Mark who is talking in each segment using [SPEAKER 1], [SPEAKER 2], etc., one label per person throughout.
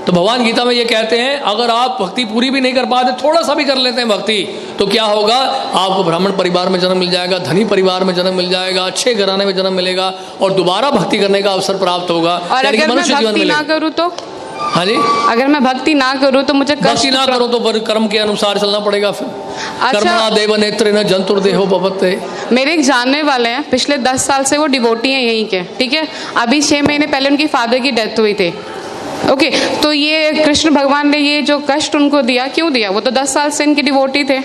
[SPEAKER 1] तो भगवान गीता में ये कहते हैं अगर आप भक्ति पूरी भी नहीं कर पाते, थोड़ा सा भी कर लेते हैं भक्ति, तो क्या होगा, आपको ब्राह्मण परिवार में जन्म मिल जाएगा, धनी परिवार में जन्म मिल जाएगा, अच्छे घराने में जन्म मिलेगा और दोबारा भक्ति करने का अवसर प्राप्त होगा।
[SPEAKER 2] और अगर मैं भक्ति ना करूँ तो?
[SPEAKER 1] हाँ जी,
[SPEAKER 2] अगर मैं भक्ति ना करूँ तो मुझे
[SPEAKER 1] भक्ति ना करो तो कर्म के अनुसार चलना पड़ेगा फिर। कर्मणा देव नेत्र न जंतुर्देहो भवते।
[SPEAKER 2] मेरे एक जानने वाले हैं, पिछले 10 साल से वो डिवोटी हैं यहीं के, ठीक है। अभी 6 महीने पहले उनकी फादर की डेथ हुई थी। ओके, तो ये कृष्ण भगवान ने ये जो कष्ट उनको दिया, क्यों दिया? वो तो 10 साल से इनके डिवोटी थे।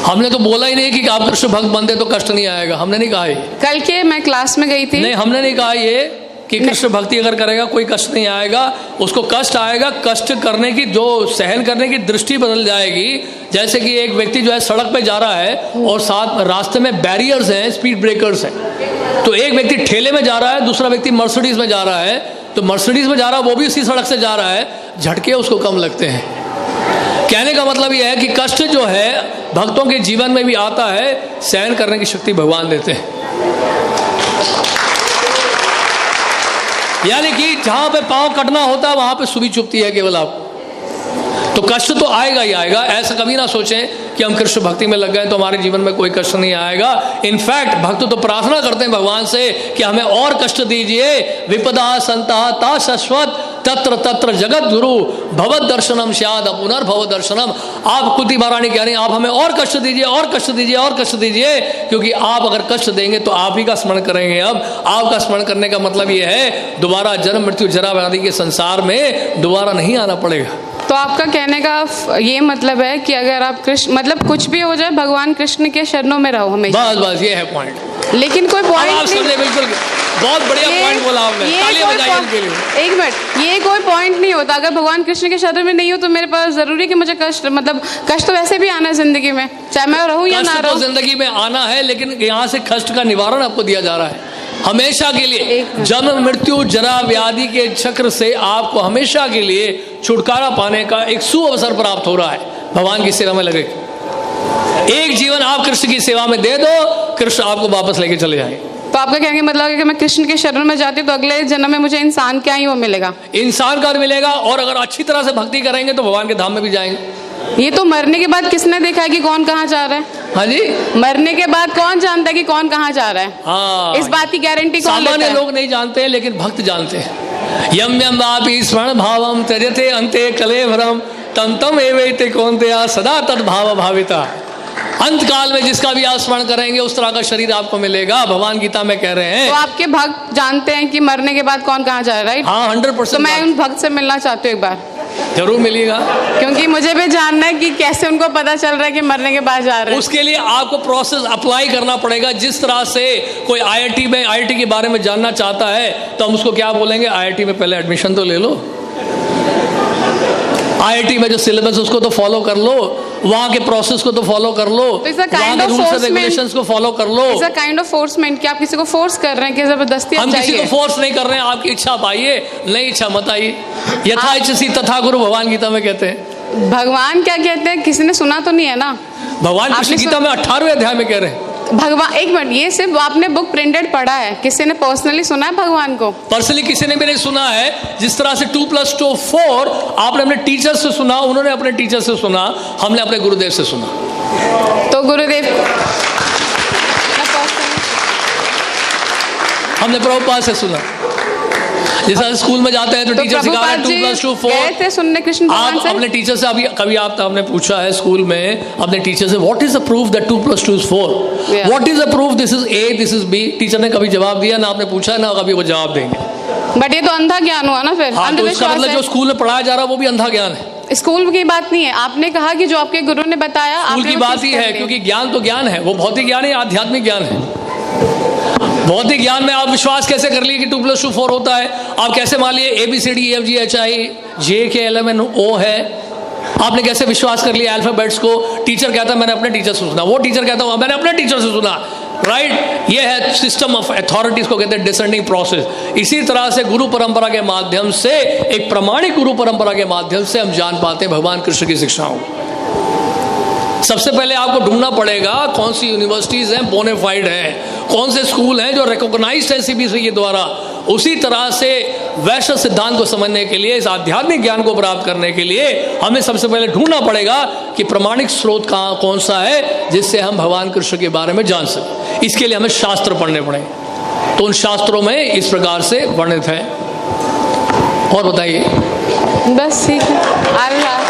[SPEAKER 1] हमने तो बोला ही नहीं कि आप कृष्ण भक्त बनते तो कष्ट नहीं आएगा, हमने नहीं कहा।
[SPEAKER 2] कल के मैं क्लास में गई थी,
[SPEAKER 1] नहीं हमने नहीं कहा ये कि कृष्ण भक्ति अगर करेगा कोई कष्ट नहीं आएगा। उसको कष्ट आएगा, कष्ट करने की जो सहन करने की दृष्टि बदल जाएगी। जैसे कि एक व्यक्ति जो है सड़क पे जा रहा है और साथ रास्ते में बैरियर्स हैं, स्पीड ब्रेकर्स हैं, तो एक व्यक्ति ठेले में जा रहा है, दूसरा व्यक्ति मर्सिडीज में जा रहा है, तो मर्सिडीज में जा रहा है वो भी उसी सड़क से जा रहा है, झटके उसको कम लगते हैं। कहने का मतलब यह है कि कष्ट जो है भक्तों के जीवन में भी आता है, सहन करने की शक्ति भगवान देते हैं। यानी कि जहां पे पांव कटना होता है वहां पे सुबह चुभती है केवल आपको, तो कष्ट तो आएगा ही आएगा। ऐसा कभी ना सोचें कि हम कृष्ण भक्ति में लग गए तो हमारे जीवन में कोई कष्ट नहीं आएगा। इनफैक्ट भक्त तो प्रार्थना करते हैं भगवान से कि हमें और कष्ट दीजिए। विपदा संता ता शाश्वत तत्र तत्र जगत गुरु भगवत दर्शनम स्याद पुनर्भव दर्शनम। आप कुंती महारानी कह रही हैं आप हमें और कष्ट दीजिए, और कष्ट दीजिए, और कष्ट दीजिए, क्योंकि आप अगर कष्ट देंगे तो आप ही का स्मरण करेंगे। अब आपका स्मरण करने का मतलब यह है दोबारा जन्म मृत्यु जरा व्याधि के संसार में दोबारा नहीं आना पड़ेगा।
[SPEAKER 2] तो आपका कहने का ये मतलब है कि अगर आप कृष्ण मतलब कुछ भी हो जाए भगवान कृष्ण के शरणों में रहो हमेशा।
[SPEAKER 1] बस बस ये है पॉइंट।
[SPEAKER 2] लेकिन कोई पॉइंट
[SPEAKER 1] आप समझे, बिल्कुल बहुत बढ़िया पॉइंट बोला आपने, तालियां बजाइए उनके लिए।
[SPEAKER 2] एक मिनट, ये कोई पॉइंट नहीं होता। अगर भगवान कृष्ण के शरण में नहीं हो तो मेरे पास जरूरी कि मुझे कष्ट मतलब कष्ट तो वैसे भी आना है जिंदगी में, चाहे मैं रहूं या ना रहूं।
[SPEAKER 1] जिंदगी में आना है, लेकिन यहाँ से कष्ट का निवारण आपको दिया जा रहा है हमेशा के लिए। जन्म मृत्यु जरा व्याधि के चक्र से आपको हमेशा के लिए छुटकारा पाने का एक सुअवसर प्राप्त हो रहा है। भगवान की सेवा में लगे, एक जीवन आप कृष्ण की सेवा में दे दो, कृष्ण आपको वापस लेके चले जाएंगे।
[SPEAKER 2] तो आपका कहने का मतलब है कि मैं कृष्ण के शरण में जाती तो अगले जन्म में मुझे इंसान क्या ही वो मिलेगा,
[SPEAKER 1] इंसान का मिलेगा। और अगर अच्छी तरह से भक्ति करेंगे तो भगवान के धाम में भी जाएंगे।
[SPEAKER 2] ये तो मरने के बाद किसने देखा है कि कौन कहाँ जा रहा है?
[SPEAKER 1] हाँ जी,
[SPEAKER 2] मरने के बाद कौन जानता है कि कौन कहाँ जा रहा है?
[SPEAKER 1] हाँ,
[SPEAKER 2] इस बात की गारंटी कौन लेता है?
[SPEAKER 1] सामान्य लोग नहीं जानते हैं, लेकिन भक्त जानते हैं। यम यम वापि स्मरण भावम त्यजते अंते कलेवरम तम तम एवैते कौन्तेय सदा तद्भाव भाविता। अंत काल में जिसका भी आप स्मरण करेंगे उस तरह का शरीर आपको मिलेगा। भगवान गीता में कह रहे हैं।
[SPEAKER 2] तो आपके भक्त जानते हैं कि मरने के बाद कौन कहाँ जा रहा है, राइट?
[SPEAKER 1] हाँ 100%।
[SPEAKER 2] तो मैं उन भक्त से मिलना चाहती हूँ एक बार।
[SPEAKER 1] जरूर मिलेगा,
[SPEAKER 2] क्योंकि मुझे भी जानना है कि कैसे उनको पता चल रहा है कि मरने के बाद जा रहे हैं।
[SPEAKER 1] उसके लिए आपको प्रोसेस अप्लाई करना पड़ेगा। जिस तरह से कोई आईआईटी के बारे में जानना चाहता है तो हम उसको क्या बोलेंगे, आईआईटी में पहले एडमिशन तो ले लो, आईआईटी में जो सिलेबस उसको तो फॉलो कर लो, वहाँ के प्रोसेस को तो फॉलो कर लो, वहाँ के रूल्स एंड रेगुलेशंस को फॉलो कर लो।
[SPEAKER 2] इट्स अ काइंड ऑफ फोर्समेंट कि आप किसी को फोर्स कर रहे हैं कि जबरदस्ती
[SPEAKER 1] हम किसी को फोर्स नहीं कर रहे हैं। आपकी इच्छा आप आइए, नहीं इच्छा मत आइए। यथा इच्छसी तथा गुरु भगवान गीता में कहते हैं।
[SPEAKER 2] भगवान क्या कहते हैं किसी ने सुना तो नहीं है ना?
[SPEAKER 1] भगवान कृष्ण गीता में 18वें अध्याय में कह रहे हैं।
[SPEAKER 2] भगवान, एक मिनट, ये सिर्फ आपने बुक प्रिंटेड पढ़ा है, किसी ने पर्सनली सुना है भगवान को?
[SPEAKER 1] पर्सनली किसी ने भी नहीं सुना है। जिस तरह से 2+2 4 आपने अपने टीचर से सुना, उन्होंने अपने टीचर से सुना, हमने अपने गुरुदेव से सुना।
[SPEAKER 2] तो गुरुदेव
[SPEAKER 1] हमने प्रभुपाद से सुना। जैसा स्कूल में जाते हैं तो टीचर सिखा रहे हैं 2+2 4।
[SPEAKER 2] गए थे सुनने कृष्ण भगवान से?
[SPEAKER 1] अपने टीचर से अभी कभी आपने पूछा है स्कूल में अपने टीचर से what is the proof that 2+2 is 4? What is the proof this is A, this is B? Teacher ने कभी जवाब दिया ना, आपने पूछा ना कभी वो जवाब देंगे।
[SPEAKER 2] बट ये तो अंधा ज्ञान हुआ ना फिर।
[SPEAKER 1] हाँ, तो इसका मतलब जो स्कूल में पढ़ाया जा रहा है वो भी अंधा ज्ञान है।
[SPEAKER 2] स्कूल की बात नहीं है, आपने कहा कि जो आपके गुरु ने बताया
[SPEAKER 1] स्कूल की बात ही है, क्योंकि ज्ञान तो ज्ञान है, वो भौतिक ज्ञान है, आध्यात्मिक ज्ञान है। भौतिक ज्ञान में आप विश्वास कैसे कर लिए कि 2+2 4 होता है? आप कैसे मान लिए ABCDEFGHIJKLMNO है? आपने कैसे विश्वास कर लिया अल्फाबेट्स को? टीचर कहता है मैंने अपने टीचर से सुना, वो टीचर कहता हूँ मैंने अपने टीचर से सुना, राइट? ये है सिस्टम ऑफ अथॉरिटीज को कहते हैं डिसेंडिंग प्रोसेस। इसी तरह से गुरु परंपरा के माध्यम से, एक प्रमाणिक गुरु परंपरा के माध्यम से हम जान पाते हैं भगवान कृष्ण की शिक्षाओं। सबसे पहले आपको ढूंढना पड़ेगा कौन सी यूनिवर्सिटीज हैं बोनेफाइड हैं, कौन से स्कूल हैं जो रिकॉग्नाइज्ड हैं CBSE के द्वारा। उसी तरह से वैश्य सिद्धांत को समझने के लिए, इस आध्यात्मिक ज्ञान को प्राप्त करने के लिए हमें सबसे पहले ढूंढना पड़ेगा कि प्रमाणिक स्रोत कौन सा है जिससे हम भगवान कृष्ण के बारे में जान सकें। इसके लिए हमें शास्त्र पढ़ने पड़ेंगे। तो उन शास्त्रों में इस प्रकार से वर्णित है। और बताइए।
[SPEAKER 2] बस ठीक है। अल्लाह